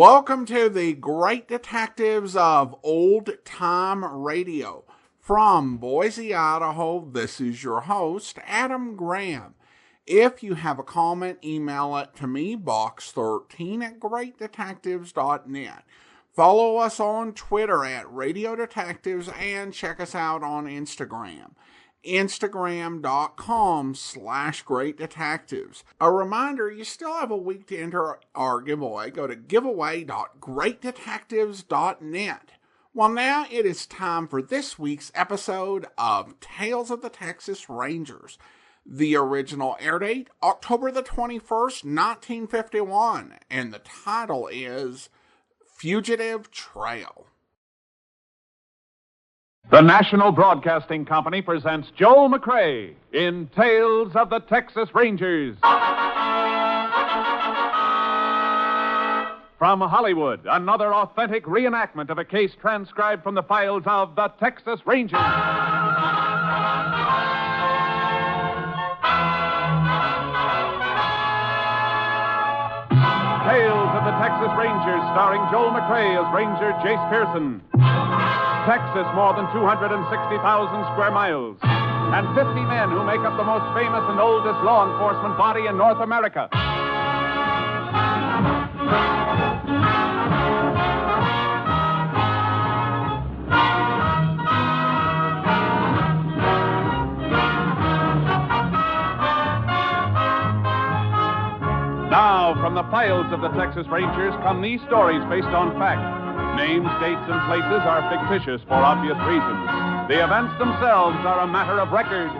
Welcome to the Great Detectives of Old Time Radio. From Boise, Idaho, this is your host, Adam Graham. If you have a comment, email it to me, box13@greatdetectives.net. Follow us on Twitter at Radio Detectives and check us out on Instagram. Instagram.com/Great Detectives. A reminder, you still have a week to enter our giveaway. Go to giveaway.greatdetectives.net. Well, now it is time for this week's episode of Tales of the Texas Rangers. The original air date, October the 21st, 1951, and the title is Fugitive Trail. The National Broadcasting Company presents Joel McCrea in Tales of the Texas Rangers. From Hollywood, another authentic reenactment of a case transcribed from the files of the Texas Rangers. Tales of the Texas Rangers, starring Joel McCrea as Ranger Jace Pearson. Texas, more than 260,000 square miles, and 50 men who make up the most famous and oldest law enforcement body in North America. Now, from the files of the Texas Rangers come these stories based on fact. Names, dates, and places are fictitious for obvious reasons. The events themselves are a matter of record.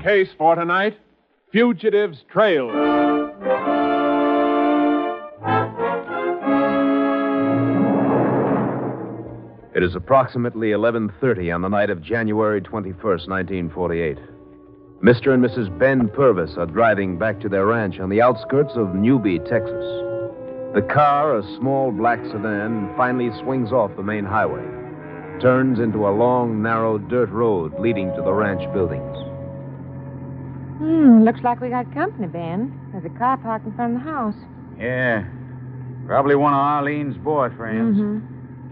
Case for tonight, Fugitive's Trail. It is approximately 11:30 on the night of January 21st, 1948. Mr. and Mrs. Ben Purvis are driving back to their ranch on the outskirts of Newby, Texas. The car, a small black sedan, finally swings off the main highway, turns into a long, narrow dirt road leading to the ranch buildings. Looks like we got company, Ben. There's a car parked in front of the house. Yeah, probably one of Arlene's boyfriends. Mm-hmm.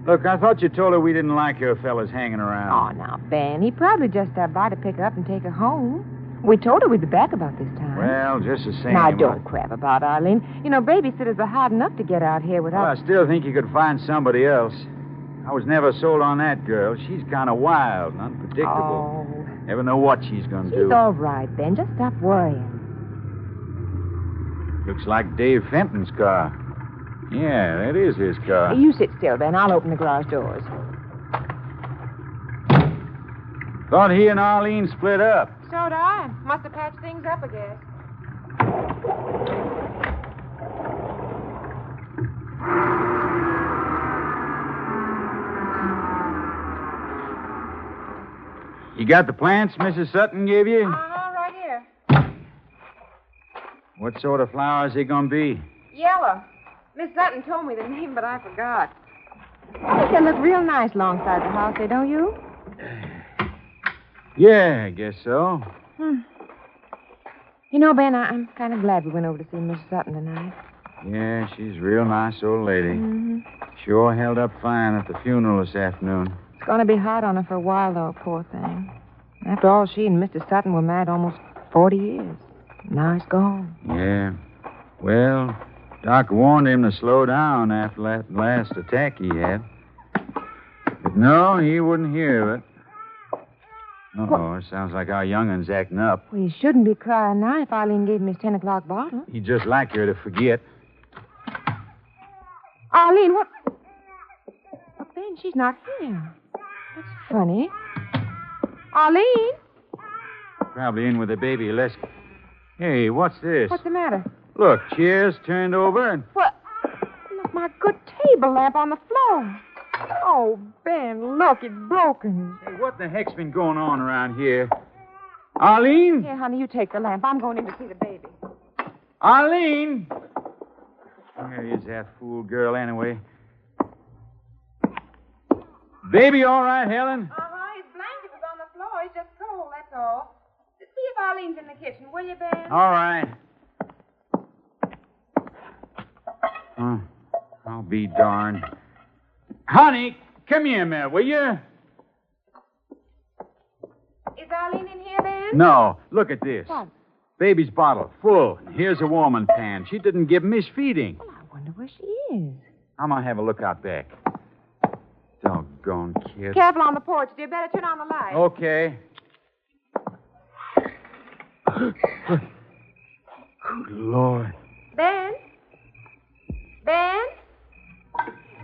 Look, I thought you told her we didn't like your fellas hanging around. Oh, now, Ben, he probably just stopped by to pick her up and take her home. We told her we'd be back about this time. Well, just the same. Now, don't crab about Arlene. You know, babysitters are hard enough to get out here without... Well, I still think you could find somebody else. I was never sold on that girl. She's kind of wild and unpredictable. Oh. Never know what she's going to do. She's all right, Ben. Just stop worrying. Looks like Dave Fenton's car. Yeah, that is his car. You sit still, Ben. I'll open the garage doors. Thought he and Arlene split up. So did I. Must have patched things up, I guess. You got the plants Mrs. Sutton gave you? Right here. What sort of flowers they going to be? Yellow. Miss Sutton told me the name, but I forgot. I think they look real nice alongside the house, don't you? Yeah, I guess so. You know, Ben, I'm kind of glad we went over to see Miss Sutton tonight. Yeah, she's a real nice old lady. Mm-hmm. Sure held up fine at the funeral this afternoon. It's going to be hard on her for a while, though, poor thing. After all, she and Mr. Sutton were married almost 40 years. Now he's gone. Yeah. Well, Doc warned him to slow down after that last attack he had. But no, he wouldn't hear of it. Uh-oh, it sounds like our youngun's acting up. Well, he shouldn't be crying now if Arlene gave him his 10 o'clock bottle. He'd just like her to forget. Arlene, what? Oh, Ben, she's not here. That's funny. Arlene? Probably in with the baby. Hey, what's this? What's the matter? Look, chairs turned over and... What? Look, my good table lamp on the floor. Oh, Ben, look, it's broken. Hey, what the heck's been going on around here? Arlene? Here, honey, you take the lamp. I'm going in to see the baby. Arlene! Where is that fool girl, anyway? Baby all right, Helen? His blanket was on the floor. He's just cold, that's all. See if Arlene's in the kitchen, will you, Ben? All right. I'll be darned. Honey, come here a minute, will you? Is Arlene in here, Ben? No, look at this. What? Baby's bottle, full. Here's a warming pan. She didn't give him his feeding. Well, I wonder where she is. I'm going to have a look out back. Doggone kid. Careful on the porch, dear. Better turn on the light. Okay. Good Lord. Ben? Ben?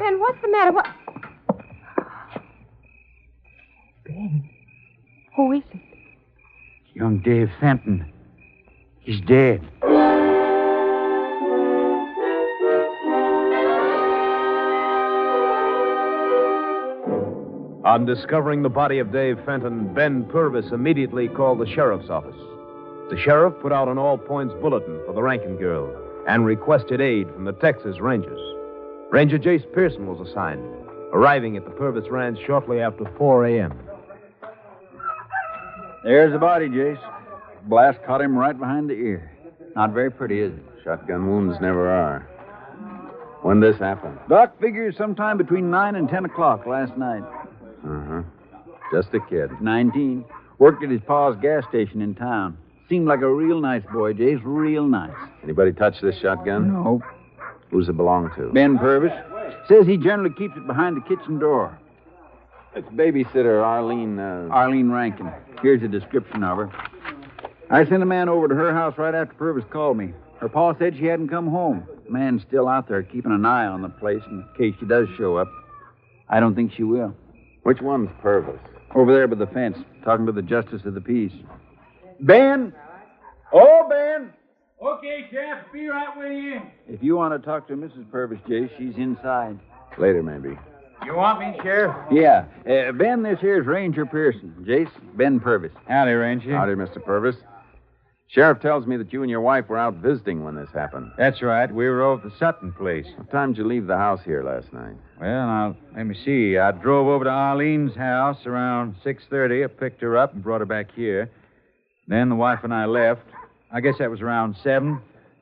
Ben, what's the matter? What? Ben, who is it? Young Dave Fenton. He's dead. On discovering the body of Dave Fenton, Ben Purvis immediately called the sheriff's office. The sheriff put out an all-points bulletin for the Rankin girl and requested aid from the Texas Rangers. Ranger Jace Pearson was assigned, arriving at the Purvis Ranch shortly after 4 a.m. There's the body, Jace. Blast caught him right behind the ear. Not very pretty, is it? Shotgun wounds never are. When this happened? Doc figures sometime between 9 and 10 o'clock last night. Uh-huh. Just a kid. 19. Worked at his pa's gas station in town. Seemed like a real nice boy, Jace. Real nice. Anybody touch this shotgun? No. Who's it belong to? Ben Purvis. Says he generally keeps it behind the kitchen door. It's babysitter Arlene, Arlene Rankin. Here's a description of her. I sent a man over to her house right after Purvis called me. Her pa said she hadn't come home. The man's still out there keeping an eye on the place in case she does show up. I don't think she will. Which one's Purvis? Over there by the fence, talking to the justice of the peace. Ben! Oh, Ben! Okay, Sheriff. Be right with you. If you want to talk to Mrs. Purvis, Jace, she's inside. Later, maybe. You want me, Sheriff? Yeah. Ben, this here's Ranger Pearson. Jace, Ben Purvis. Howdy, Ranger. Howdy, Mr. Purvis. Sheriff tells me that you and your wife were out visiting when this happened. That's right. We were over at the Sutton place. What time did you leave the house here last night? Well, now, let me see. I drove over to Arlene's house around 6:30. I picked her up and brought her back here. Then the wife and I left. I guess that was around 7.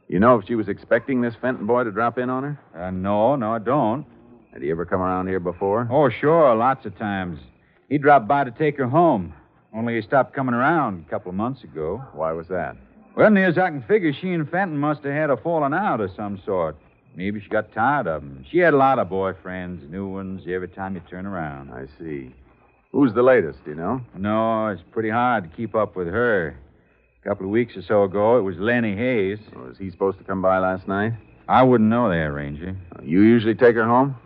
You know if she was expecting this Fenton boy to drop in on her? No, I don't. Had he ever come around here before? Oh, sure, lots of times. He dropped by to take her home. Only he stopped coming around a couple of months ago. Why was that? Well, near as I can figure, she and Fenton must have had a falling out of some sort. Maybe she got tired of him. She had a lot of boyfriends, new ones, every time you turn around. I see. Who's the latest, do you know? No, it's pretty hard to keep up with her. A couple of weeks or so ago, it was Lenny Hayes. Oh, was he supposed to come by last night? I wouldn't know that, Ranger. You usually take her home?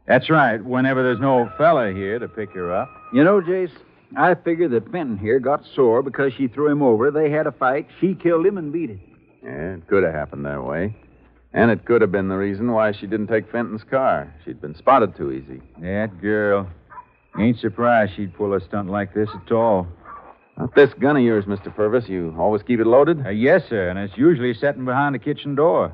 That's right, whenever there's no fella here to pick her up. You know, Jace, I figure that Fenton here got sore because she threw him over. They had a fight. She killed him and beat it. Yeah, it could have happened that way. And it could have been the reason why she didn't take Fenton's car. She'd been spotted too easy. That girl. Ain't surprised she'd pull a stunt like this at all. Not this gun of yours, Mr. Purvis. You always keep it loaded? Yes, sir, and it's usually sitting behind the kitchen door.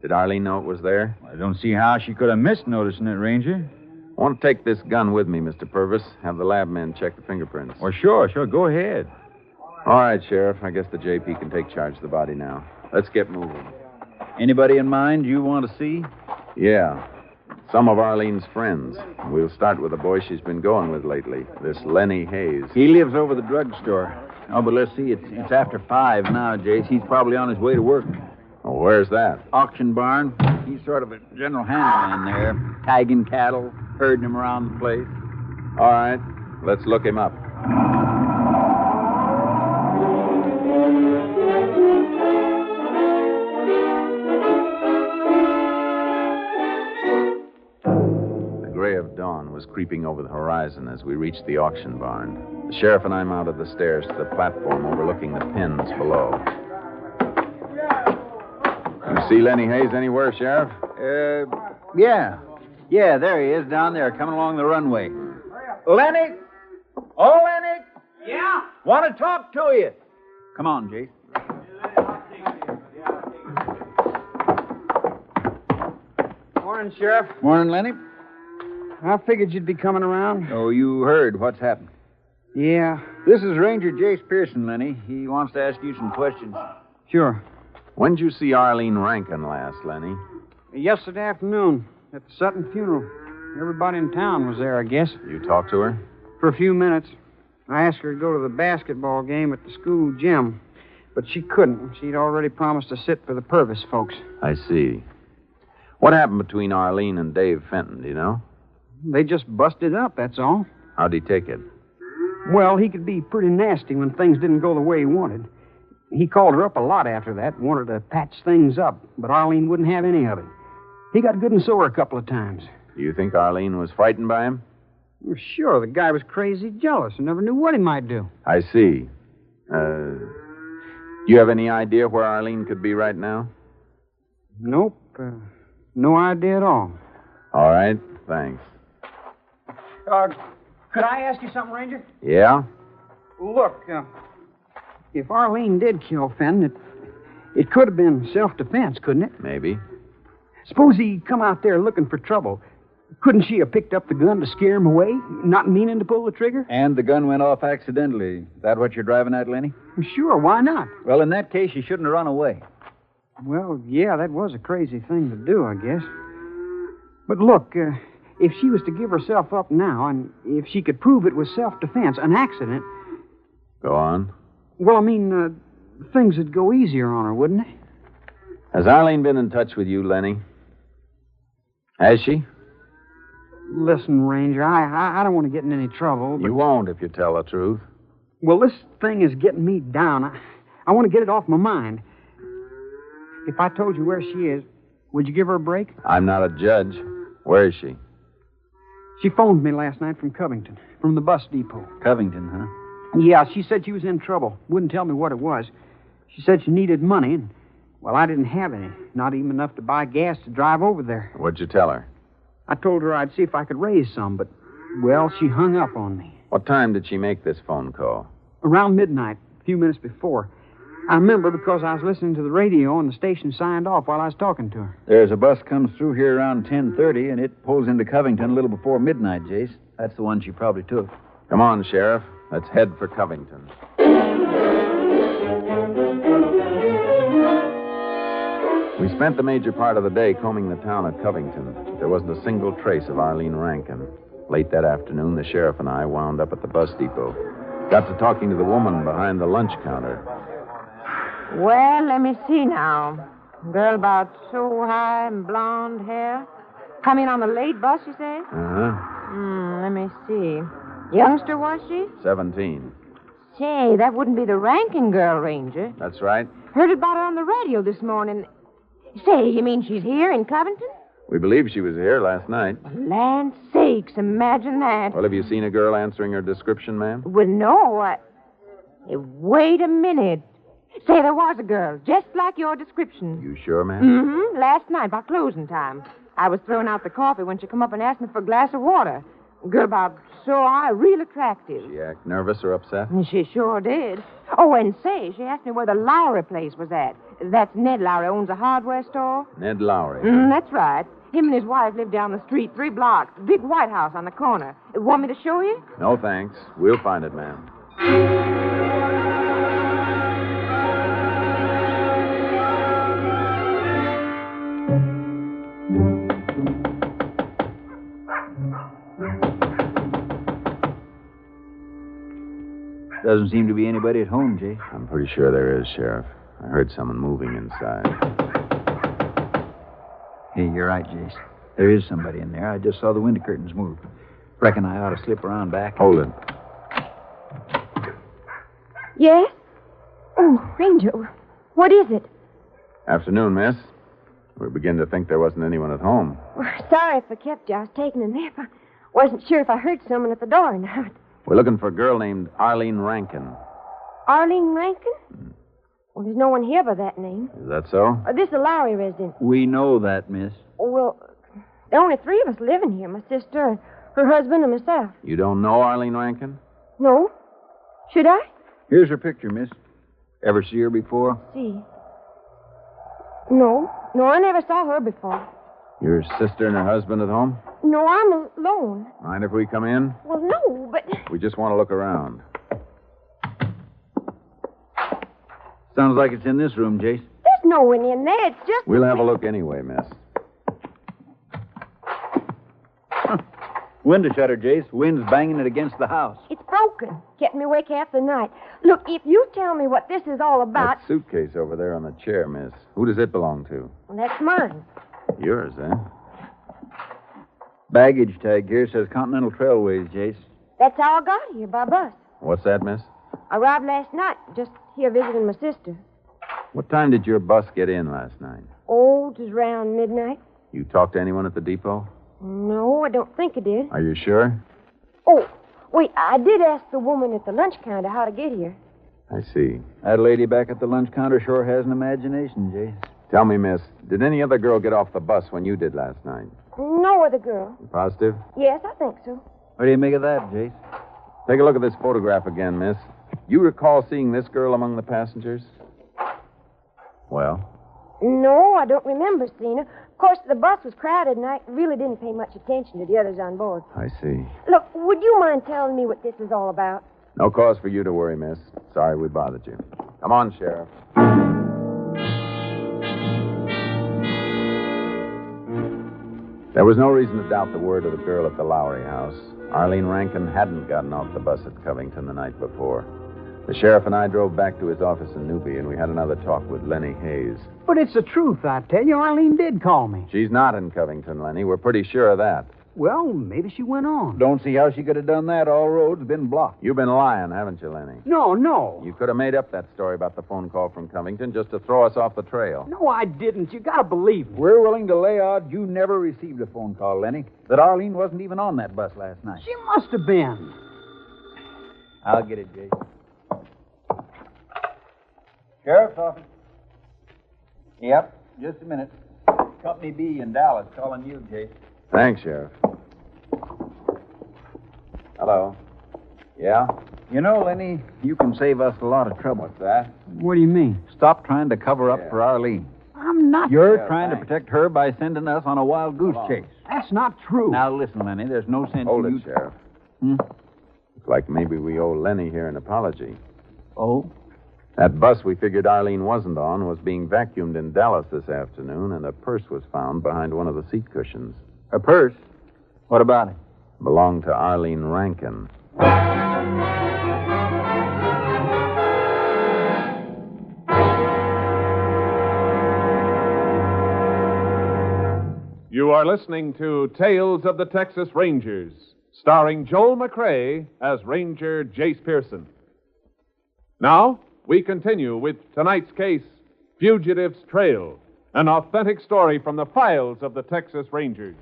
Did Arlene know it was there? I don't see how she could have missed noticing it, Ranger. I want to take this gun with me, Mr. Purvis. Have the lab men check the fingerprints. Well, sure, go ahead. All right, Sheriff. I guess the JP can take charge of the body now. Let's get moving. Anybody in mind you want to see? Yeah. Some of Arlene's friends. We'll start with the boy she's been going with lately, this Lenny Hayes. He lives over the drugstore. Oh, but let's see. It's after 5 now, Jace. He's probably on his way to work. Oh, where's that? Auction barn. He's sort of a general handyman there, tagging cattle, herding them around the place. All right. Let's look him up. The gray of dawn was creeping over the horizon as we reached the auction barn. The sheriff and I mounted the stairs to the platform overlooking the pens below. You see Lenny Hayes anywhere, Sheriff? Yeah. Yeah, there he is, down there, coming along the runway. Lenny? Oh, Lenny? Yeah? Want to talk to you. Come on, Jace. Morning, Sheriff. Morning, Lenny. I figured you'd be coming around. Oh, you heard what's happened. Yeah, This is Ranger Jace Pearson, Lenny. He wants to ask you some questions. Sure. When'd you see Arlene Rankin last, Lenny? Yesterday afternoon at the Sutton funeral. Everybody in town was there, I guess. You talked to her? For a few minutes. I asked her to go to the basketball game at the school gym, but she couldn't. She'd already promised to sit for the Purvis folks. I see. What happened between Arlene and Dave Fenton, do you know? They just busted up, that's all. How'd he take it? Well, he could be pretty nasty when things didn't go the way he wanted. He called her up a lot after that, wanted to patch things up, but Arlene wouldn't have any of it. He got good and sore a couple of times. Do you think Arlene was frightened by him? Well, sure, the guy was crazy jealous and never knew what he might do. I see. Do you have any idea where Arlene could be right now? Nope. No idea at all. All right, thanks. Could I ask you something, Ranger? Yeah? Look, if Arlene did kill Fenton, it could have been self-defense, couldn't it? Maybe. Suppose he'd come out there looking for trouble. Couldn't she have picked up the gun to scare him away, not meaning to pull the trigger? And the gun went off accidentally. Is that what you're driving at, Lenny? Well, sure, why not? Well, in that case, you shouldn't have run away. Well, yeah, that was a crazy thing to do, I guess. But look, if she was to give herself up now, and if she could prove it was self-defense, an accident... Go on. Well, I mean, things would go easier on her, wouldn't they? Has Arlene been in touch with you, Lenny? Has she? Listen, Ranger, I don't want to get in any trouble, but... You won't if you tell the truth. Well, this thing is getting me down. I want to get it off my mind. If I told you where she is, would you give her a break? I'm not a judge. Where is she? She phoned me last night from Covington, from the bus depot. Covington, huh? Yeah, she said she was in trouble. Wouldn't tell me what it was. She said she needed money, and, well, I didn't have any. Not even enough to buy gas to drive over there. What'd you tell her? I told her I'd see if I could raise some, but, well, she hung up on me. What time did she make this phone call? Around midnight, a few minutes before. I remember because I was listening to the radio and the station signed off while I was talking to her. There's a bus comes through here around 10:30, and it pulls into Covington a little before midnight, Jace. That's the one she probably took. Come on, Sheriff. Let's head for Covington. We spent the major part of the day combing the town of Covington. There wasn't a single trace of Arlene Rankin. Late that afternoon, the sheriff and I wound up at the bus depot. Got to talking to the woman behind the lunch counter. Well, let me see now. Girl about so high and blonde hair. Come in on the late bus, you say? Uh-huh. Let me see. Youngster, was she? 17. Say, that wouldn't be the Rankin girl, Ranger. That's right. Heard about her on the radio this morning. Say, you mean she's here in Covington? We believe she was here last night. Land sakes, imagine that. Well, have you seen a girl answering her description, ma'am? Well, no, Hey, wait a minute. Say, there was a girl, just like your description. You sure, ma'am? Mm-hmm. Last night, by closing time. I was throwing out the coffee when she come up and asked me for a glass of water. A girl about so high, real attractive. She act nervous or upset? She sure did. Oh, and say, she asked me where the Lowry place was at. That's Ned Lowry, owns a hardware store. Ned Lowry. That's right. Him and his wife live down the street 3 blocks. Big White House on the corner. Want me to show you? No, thanks. We'll find it, ma'am. Doesn't seem to be anybody at home, Jay. I'm pretty sure there is, Sheriff. I heard someone moving inside. Hey, you're right, Jace. There is somebody in there. I just saw the window curtains move. Reckon I ought to slip around back. Hold it. Yes? Oh, Ranger, what is it? Afternoon, miss. We begin to think there wasn't anyone at home. Well, sorry if I kept you. I was taking a nap. I wasn't sure if I heard someone at the door or not. We're looking for a girl named Arlene Rankin. Arlene Rankin? Well, there's no one here by that name. Is that so? This is a Lowry residence. We know that, miss. Oh, well, there are only 3 of us living here. My sister, her husband, and myself. You don't know Arlene Rankin? No? Should I? Here's her picture, miss. Ever see her before? See. No, I never saw her before. Your sister and her husband at home? No, I'm alone. Mind if we come in? Well, no, but... We just want to look around. Sounds like it's in this room, Jace. There's no one in there. It's just... We'll have a look anyway, miss. Window shutter, Jace. Wind's banging it against the house. It's broken. Kept me awake half the night. Look, if you tell me what this is all about... That suitcase over there on the chair, miss. Who does it belong to? Well, that's mine. Yours, eh? Baggage tag here says Continental Trailways, Jace. That's how I got here, by bus. What's that, miss? I arrived last night, just here visiting my sister. What time did your bus get in last night? Oh, it was around midnight. You talked to anyone at the depot? No, I don't think I did. Are you sure? Oh, wait, I did ask the woman at the lunch counter how to get here. I see. That lady back at the lunch counter sure has an imagination, Jace. Tell me, miss, did any other girl get off the bus when you did last night? No other girl. You positive? Yes, I think so. What do you make of that, Jace? Take a look at this photograph again, miss. You recall seeing this girl among the passengers? Well? No, I don't remember seeing her. Of course, the bus was crowded, and I really didn't pay much attention to the others on board. I see. Look, would you mind telling me what this is all about? No cause for you to worry, miss. Sorry we bothered you. Come on, Sheriff. There was no reason to doubt the word of the girl at the Lowry house. Arlene Rankin hadn't gotten off the bus at Covington the night before. The sheriff and I drove back to his office in Newby, and we had another talk with Lenny Hayes. But it's the truth, I tell you. Arlene did call me. She's not in Covington, Lenny. We're pretty sure of that. Well, maybe she went on. Don't see how she could have done that. All roads have been blocked. You've been lying, haven't you, Lenny? No. You could have made up that story about the phone call from Covington just to throw us off the trail. No, I didn't. You gotta believe me. We're willing to lay odds you never received a phone call, Lenny. That Arlene wasn't even on that bus last night. She must have been. I'll get it, Jace. Sheriff's office. Yep, just a minute. Company B in Dallas calling you, Jace. Thanks, Sheriff. Hello. Yeah? You know, Lenny, you can save us a lot of trouble. What's that? What do you mean? Stop trying to cover up for Arlene. I'm not. You're trying to protect her by sending us on a wild goose chase. That's not true. Now, listen, Lenny, there's no sense Hold in it, you... Sheriff. Hmm? Looks like maybe we owe Lenny here an apology. Oh? That bus we figured Arlene wasn't on was being vacuumed in Dallas this afternoon, and a purse was found behind one of the seat cushions. A purse? What about it? Belonged to Arlene Rankin. You are listening to Tales of the Texas Rangers, starring Joel McCrea as Ranger Jace Pearson. Now, we continue with tonight's case, Fugitive's Trail, an authentic story from the files of the Texas Rangers.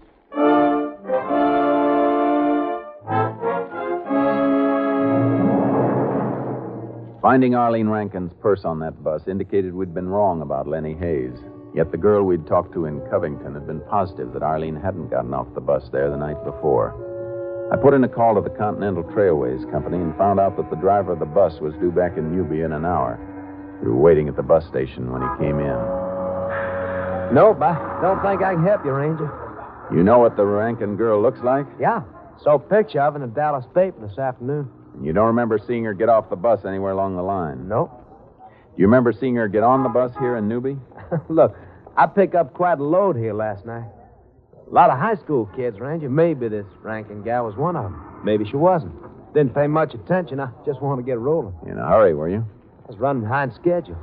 Finding Arlene Rankin's purse on that bus indicated we'd been wrong about Lenny Hayes. Yet the girl we'd talked to in Covington had been positive that Arlene hadn't gotten off the bus there the night before. I put in a call to the Continental Trailways Company and found out that the driver of the bus was due back in Newby in an hour. We were waiting at the bus station when he came in. Nope, I don't think I can help you, Ranger. You know what the Rankin girl looks like? Yeah, saw a picture of her in the Dallas paper this afternoon. And you don't remember seeing her get off the bus anywhere along the line? Nope. Do you remember seeing her get on the bus here in Newby? Look, I picked up quite a load here last night. A lot of high school kids, Ranger. Maybe this Rankin gal was one of them. Maybe she wasn't. Didn't pay much attention. I just wanted to get rolling. In a hurry, were you? I was running behind schedule.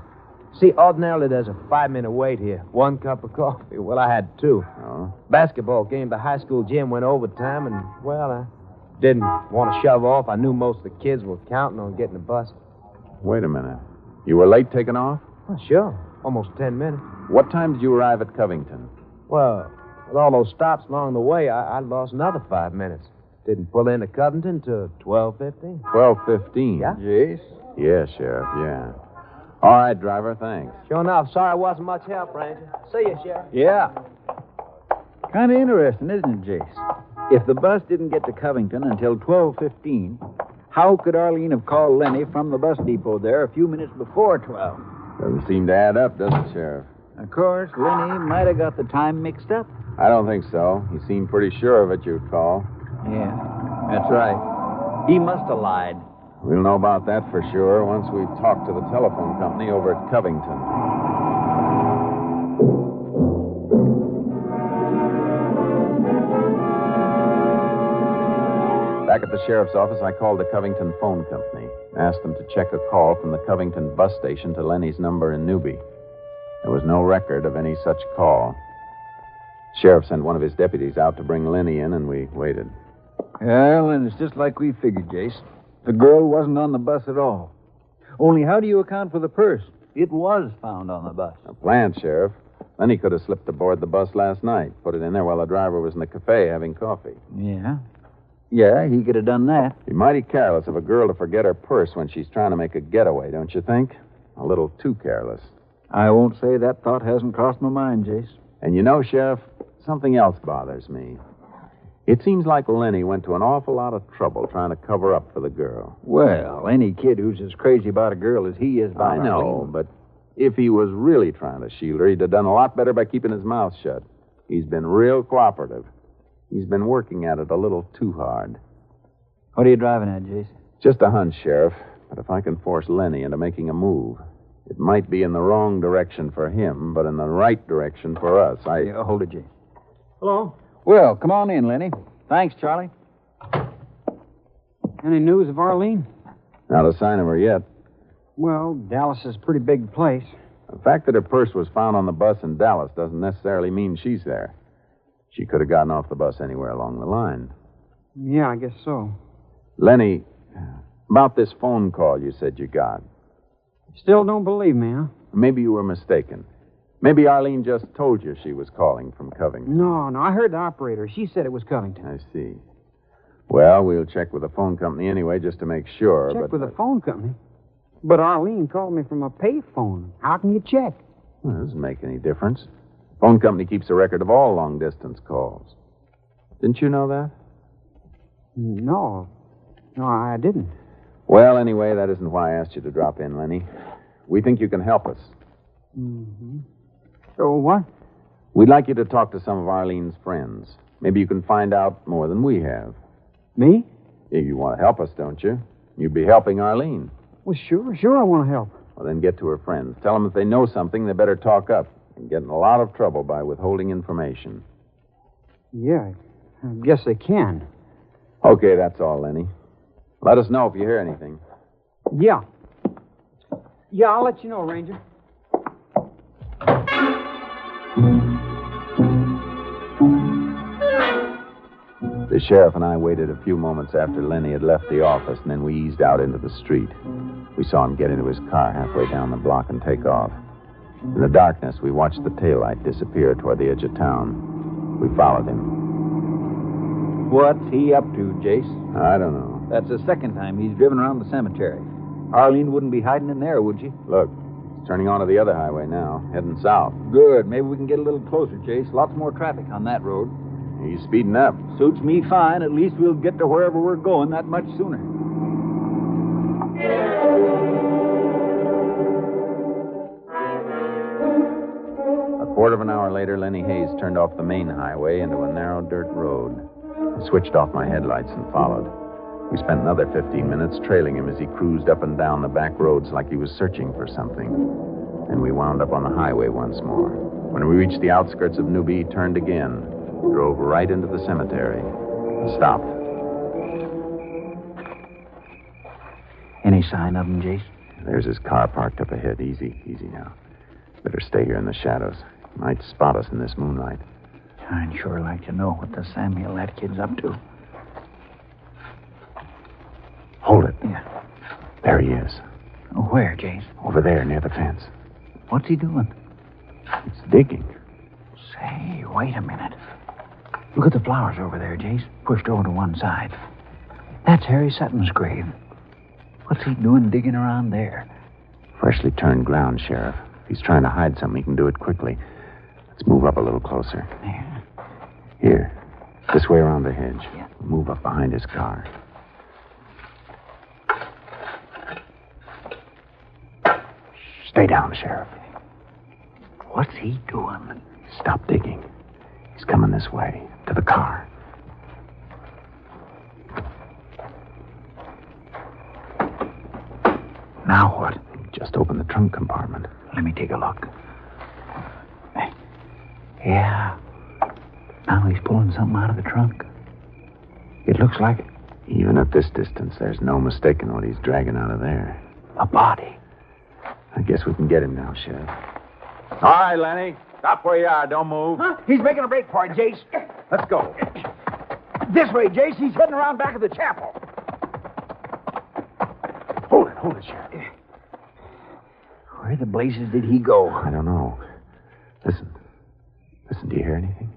See, ordinarily there's a 5-minute wait here. 1 cup of coffee. Well, I had 2. Oh? Basketball game, the high school gym went overtime, and, well, I didn't want to shove off. I knew most of the kids were counting on getting the bus. Wait a minute. You were late taking off? Well, sure. Almost 10 minutes. What time did you arrive at Covington? Well, with all those stops along the way, I lost another 5 minutes. Didn't pull into Covington till 12:15. 12:15? Yeah? Jace? Yeah, Sheriff, yeah. All right, driver, thanks. Sure enough. Sorry I wasn't much help, Ranger. See you, Sheriff. Yeah. Kind of interesting, isn't it, Jace? If the bus didn't get to Covington until 12:15, how could Arlene have called Lenny from the bus depot there a few minutes before 12? Doesn't seem to add up, does it, Sheriff? Of course, Lenny might have got the time mixed up. I don't think so. He seemed pretty sure of it, you'd call. Yeah, that's right. He must have lied. We'll know about that for sure once we've talked to the telephone company over at Covington. Back at the sheriff's office, I called the Covington phone company and asked them to check a call from the Covington bus station to Lenny's number in Newby. There was no record of any such call. Sheriff sent one of his deputies out to bring Lenny in, and we waited. Well, and it's just like we figured, Jace. The girl wasn't on the bus at all. Only how do you account for the purse? It was found on the bus. A plan, Sheriff. Lenny could have slipped aboard the bus last night, put it in there while the driver was in the cafe having coffee. Yeah. Yeah, he could have done that. Be mighty careless of a girl to forget her purse when she's trying to make a getaway, don't you think? A little too careless. I won't say that thought hasn't crossed my mind, Jace. And you know, Sheriff, something else bothers me. It seems like Lenny went to an awful lot of trouble trying to cover up for the girl. Well, any kid who's as crazy about a girl as he is about I know, Arlene. but if he was really trying to shield her, he'd have done a lot better by keeping his mouth shut. He's been real cooperative. He's been working at it a little too hard. What are you driving at, Jace? Just a hunch, Sheriff. But if I can force Lenny into making a move, it might be in the wrong direction for him, but in the right direction for us. Yeah, hold it, Jace. Hello? Well, come on in, Lenny. Thanks, Charlie. Any news of Arlene? Not a sign of her yet. Well, Dallas is a pretty big place. The fact that her purse was found on the bus in Dallas doesn't necessarily mean she's there. She could have gotten off the bus anywhere along the line. Yeah, I guess so. Lenny, about this phone call you said you got. Still don't believe me, huh? Maybe you were mistaken. Maybe Arlene just told you she was calling from Covington. No, I heard the operator. She said it was Covington. I see. Well, we'll check with the phone company anyway just to make sure. Check with the phone company? But Arlene called me from a payphone. How can you check? Well, it doesn't make any difference. Phone company keeps a record of all long-distance calls. Didn't you know that? No, I didn't. Well, anyway, that isn't why I asked you to drop in, Lenny. We think you can help us. Mm-hmm. So what? We'd like you to talk to some of Arlene's friends. Maybe you can find out more than we have. Me? Yeah, you want to help us, don't you? You'd be helping Arlene. Well, sure I want to help. Well, then get to her friends. Tell them if they know something, they better talk up. And get in a lot of trouble by withholding information. Yeah, I guess they can. Okay, that's all, Lenny. Let us know if you hear anything. Yeah. Yeah, I'll let you know, Ranger. The sheriff and I waited a few moments after Lenny had left the office, and then we eased out into the street. We saw him get into his car halfway down the block and take off. In the darkness, we watched the taillight disappear toward the edge of town. We followed him. What's he up to, Jace? I don't know. That's the second time he's driven around the cemetery. Arlene wouldn't be hiding in there, would she? Look, he's turning onto the other highway now, heading south. Good. Maybe we can get a little closer, Jace. Lots more traffic on that road. He's speeding up. Suits me fine. At least we'll get to wherever we're going that much sooner. A quarter of an hour later, Lenny Hayes turned off the main highway into a narrow dirt road. I switched off my headlights and followed. We spent another 15 minutes trailing him as he cruised up and down the back roads like he was searching for something. Then we wound up on the highway once more. When we reached the outskirts of Newby, he turned again, drove right into the cemetery, stopped. Any sign of him, Jace? There's his car parked up ahead. Easy now. Better stay here in the shadows. Might spot us in this moonlight. I'd sure like to know what the Samuel that kid's up to. Hold it. Yeah. There he is. Where, Jace? Over there, near the fence. What's he doing? It's digging. Say, wait a minute. Look at the flowers over there, Jace. Pushed over to one side. That's Harry Sutton's grave. What's he doing digging around there? Freshly turned ground, Sheriff. If he's trying to hide something, he can do it quickly. Let's move up a little closer. There. Here. This way around the hedge. Yeah. Move up behind his car. Stay down, Sheriff. What's he doing? Stop digging. He's coming this way, to the car. Now what? Just open the trunk compartment. Let me take a look. Yeah. Now he's pulling something out of the trunk. It looks like Even at this distance, there's no mistaking what he's dragging out of there. a body. I guess we can get him now, Sheriff. All right, Lenny. Stop where you are. Don't move. Huh? He's making a break for it, Jace. Let's go. This way, Jace. He's heading around back of the chapel. Hold it, Sheriff. Where the blazes did he go? I don't know. Listen. Do you hear anything?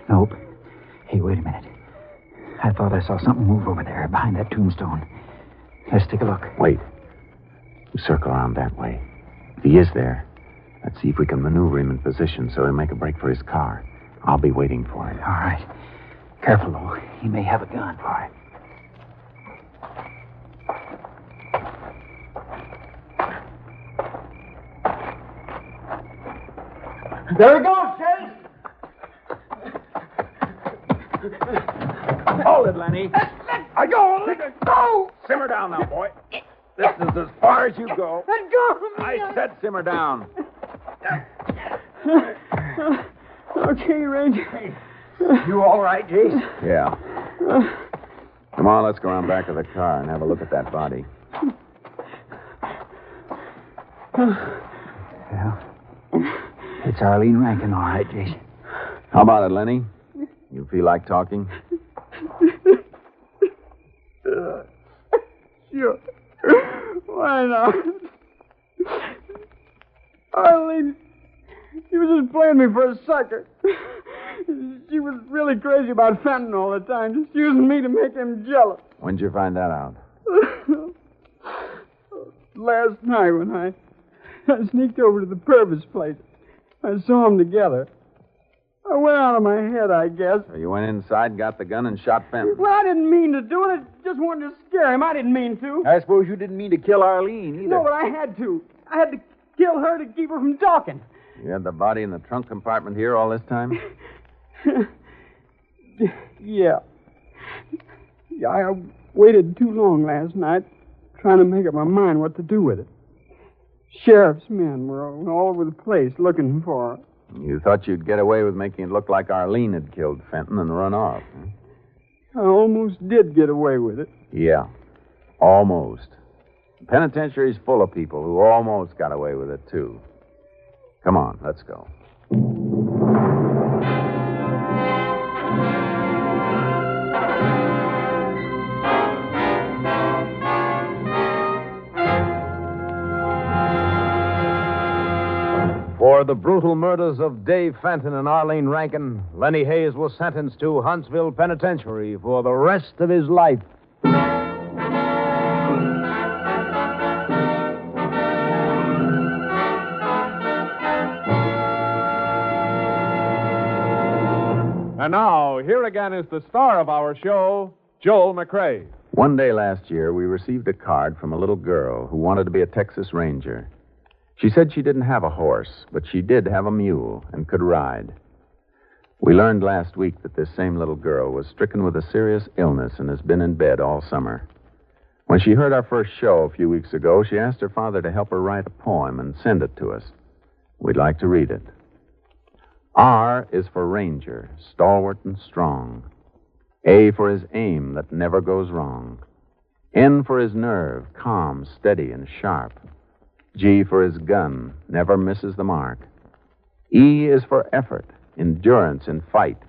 Nope. Hey, wait a minute. I thought I saw something move over there behind that tombstone. Let's take a look. Wait. You circle around that way. If he is there, let's see if we can maneuver him in position so he'll make a break for his car. I'll be waiting for him. All right. Careful, though. He may have a gun. All right. There he goes, Jace. Hold it, Lenny. Let go. Let it go. Simmer down now, boy. This is as far as you go. Let go of me. I said simmer down. Okay, Ranger. You all right, Jace? Yeah. Come on, let's go around back of the car and have a look at that body. Well, it's Arlene Rankin, all right, Jason. How about it, Lenny? You feel like talking? Sure. Why not? Arlene, she was just playing me for a sucker. She was really crazy about Fenton all the time, just using me to make him jealous. When'd you find that out? Last night when I sneaked over to the Purvis place. I saw them together. I went out of my head, I guess. So you went inside, got the gun, and shot Fenton. Well, I didn't mean to do it. I just wanted to scare him. I didn't mean to. I suppose you didn't mean to kill Arlene either. No, but I had to. I had to kill her to keep her from talking. You had the body in the trunk compartment here all this time? Yeah. I waited too long last night trying to make up my mind what to do with it. Sheriff's men were all over the place looking for her. You thought you'd get away with making it look like Arlene had killed Fenton and run off, huh? I almost did get away with it. Yeah, almost. The penitentiary's full of people who almost got away with it, too. Come on, let's go. For the brutal murders of Dave Fenton and Arlene Rankin, Lenny Hayes was sentenced to Huntsville Penitentiary for the rest of his life. And now, here again is the star of our show, Joel McCrea. One day last year, we received a card from a little girl who wanted to be a Texas Ranger. She said she didn't have a horse, but she did have a mule and could ride. We learned last week that this same little girl was stricken with a serious illness and has been in bed all summer. When she heard our first show a few weeks ago, she asked her father to help her write a poem and send it to us. We'd like to read it. R is for Ranger, stalwart and strong. A for his aim that never goes wrong. N for his nerve, calm, steady, and sharp. G for his gun, never misses the mark. E is for effort, endurance in fight.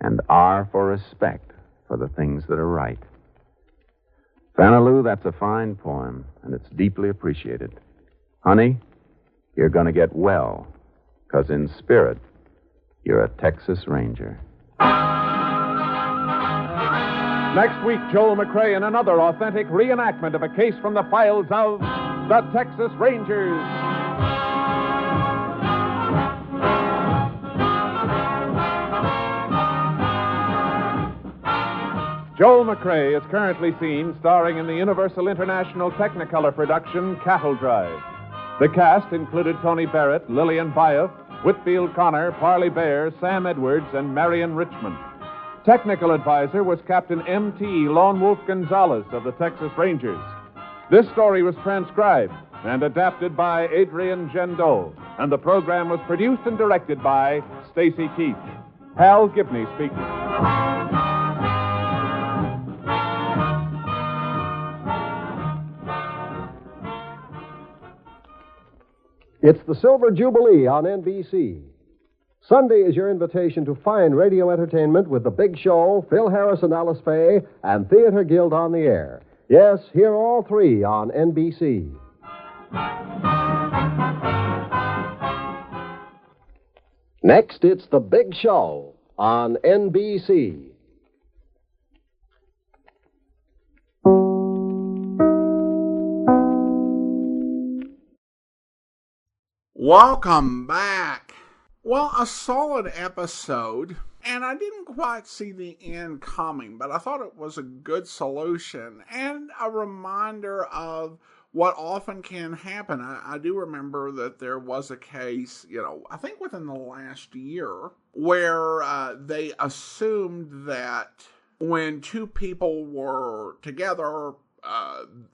And R for respect for the things that are right. Fanaloo, that's a fine poem, and it's deeply appreciated. Honey, you're going to get well, 'cause in spirit, you're a Texas Ranger. Next week, Joel McCrea in another authentic reenactment of a case from the files of the Texas Rangers. Joel McCrea is currently seen starring in the Universal International Technicolor production Cattle Drive. The cast included Tony Barrett, Lillian Bayef, Whitfield Connor, Parley Bear, Sam Edwards, and Marion Richmond. Technical advisor was Captain M.T. Lone Wolf Gonzalez of the Texas Rangers. This story was transcribed and adapted by Adrian Gendot, and the program was produced and directed by Stacy Keith. Hal Gibney speaking. It's the Silver Jubilee on NBC. Sunday is your invitation to fine radio entertainment with The Big Show, Phil Harris and Alice Faye, and Theater Guild on the air. Yes, hear all three on NBC. Next, it's The Big Show on NBC. Welcome back. Well, a solid episode, and I didn't quite see the end coming, but I thought it was a good solution and a reminder of what often can happen. I do remember that there was a case, I think within the last year, where they assumed that when two people were together,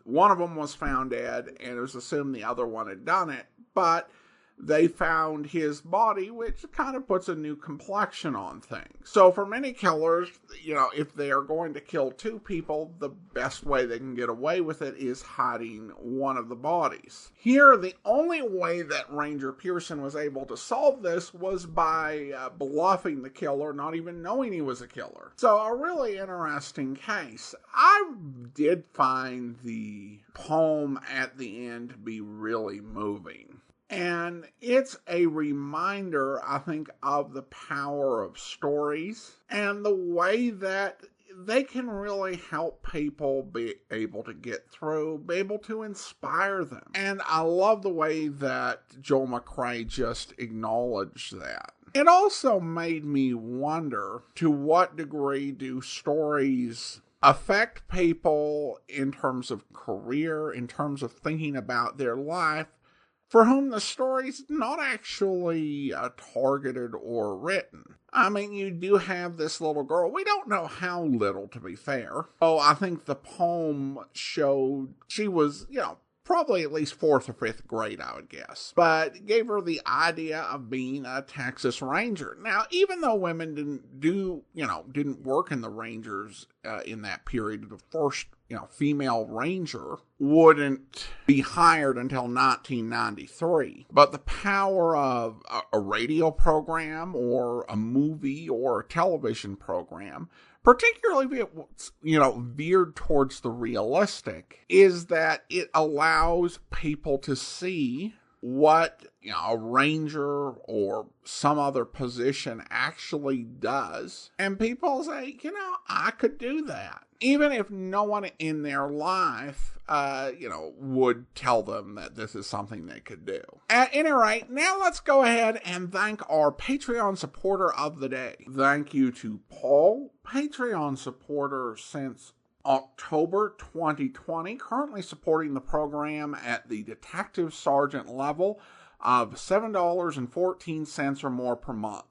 one of them was found dead, and it was assumed the other one had done it, but they found his body, which kind of puts a new complexion on things. So for many killers, if they are going to kill two people, the best way they can get away with it is hiding one of the bodies. Here, the only way that Ranger Pearson was able to solve this was by bluffing the killer, not even knowing he was a killer. So a really interesting case. I did find the poem at the end to be really moving. And it's a reminder, I think, of the power of stories and the way that they can really help people be able to get through, be able to inspire them. And I love the way that Joel McCrea just acknowledged that. It also made me wonder, to what degree do stories affect people in terms of career, in terms of thinking about their life, for whom the story's not actually targeted or written. I mean, you do have this little girl. We don't know how little, to be fair. Oh, I think the poem showed she was, probably at least 4th or 5th grade, I would guess. But gave her the idea of being a Texas Ranger. Now, even though women didn't work in the Rangers in that period, the first female ranger wouldn't be hired until 1993. But the power of a radio program or a movie or a television program, particularly if it's, veered towards the realistic, is that it allows people to see what a ranger or some other position actually does. And people say, I could do that. Even if no one in their life, would tell them that this is something they could do. At any rate, now let's go ahead and thank our Patreon supporter of the day. Thank you to Paul, Patreon supporter since October 2020, currently supporting the program at the Detective Sergeant level of $7.14 or more per month.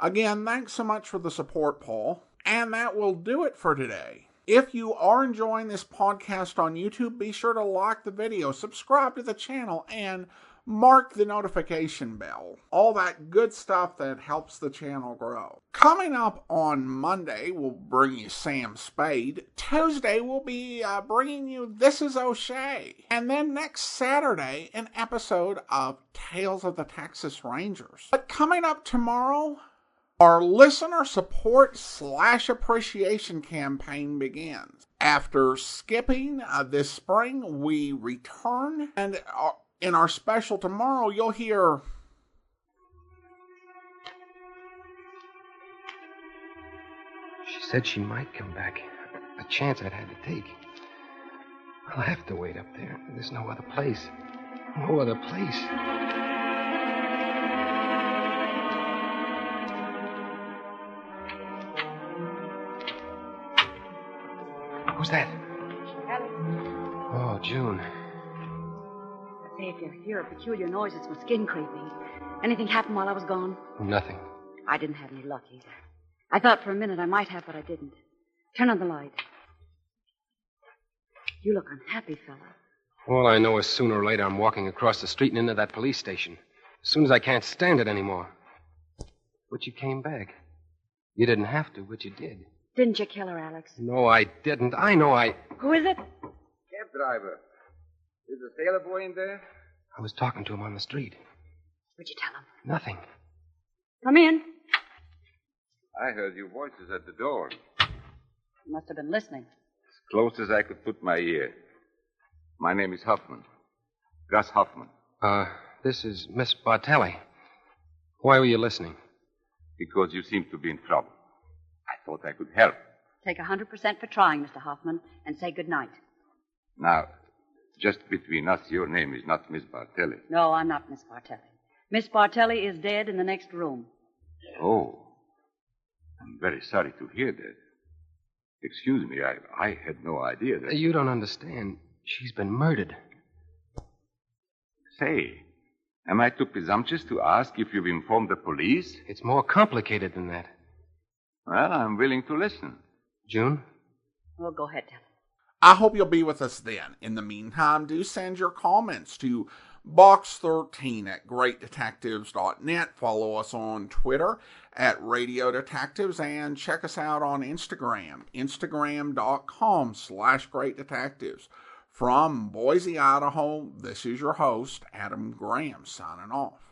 Again, thanks so much for the support, Paul. And that will do it for today. If you are enjoying this podcast on YouTube, be sure to like the video, subscribe to the channel, and mark the notification bell. All that good stuff that helps the channel grow. Coming up on Monday, we'll bring you Sam Spade. Tuesday, we'll be bringing you This Is O'Shea. And then next Saturday, an episode of Tales of the Texas Rangers. But coming up tomorrow, our listener support / appreciation campaign begins. After skipping this spring, we return, and in our special tomorrow, you'll hear... She said she might come back. A chance I'd had to take. I'll have to wait up there. There's no other place. No other place. Who's that? Alex. Oh, June. Say, if you hear a peculiar noise, it's my skin creeping. Anything happened while I was gone? Nothing. I didn't have any luck either. I thought for a minute I might have, but I didn't. Turn on the light. You look unhappy, fella. All I know is sooner or later I'm walking across the street and into that police station. As soon as I can't stand it anymore. But you came back. You didn't have to, but you did. Didn't you kill her, Alex? No, I didn't. I know I... Who is it? Cab driver. Is the sailor boy in there? I was talking to him on the street. What'd you tell him? Nothing. Come in. I heard your voices at the door. You must have been listening. As close as I could put my ear. My name is Huffman. Gus Huffman. This is Miss Bartelli. Why were you listening? Because you seem to be in trouble. I thought I could help. Take 100% for trying, Mr. Hoffman, and say good night. Now, just between us, your name is not Miss Bartelli. No, I'm not Miss Bartelli. Miss Bartelli is dead in the next room. Oh. I'm very sorry to hear that. Excuse me, I had no idea that... You don't understand. She's been murdered. Say, am I too presumptuous to ask if you've informed the police? It's more complicated than that. Well, I'm willing to listen. June? Well, go ahead, tell him. I hope you'll be with us then. In the meantime, do send your comments to box13@greatdetectives.net. Follow us on Twitter @Radio Detectives and check us out on Instagram, instagram.com/greatdetectives. From Boise, Idaho, this is your host, Adam Graham, signing off.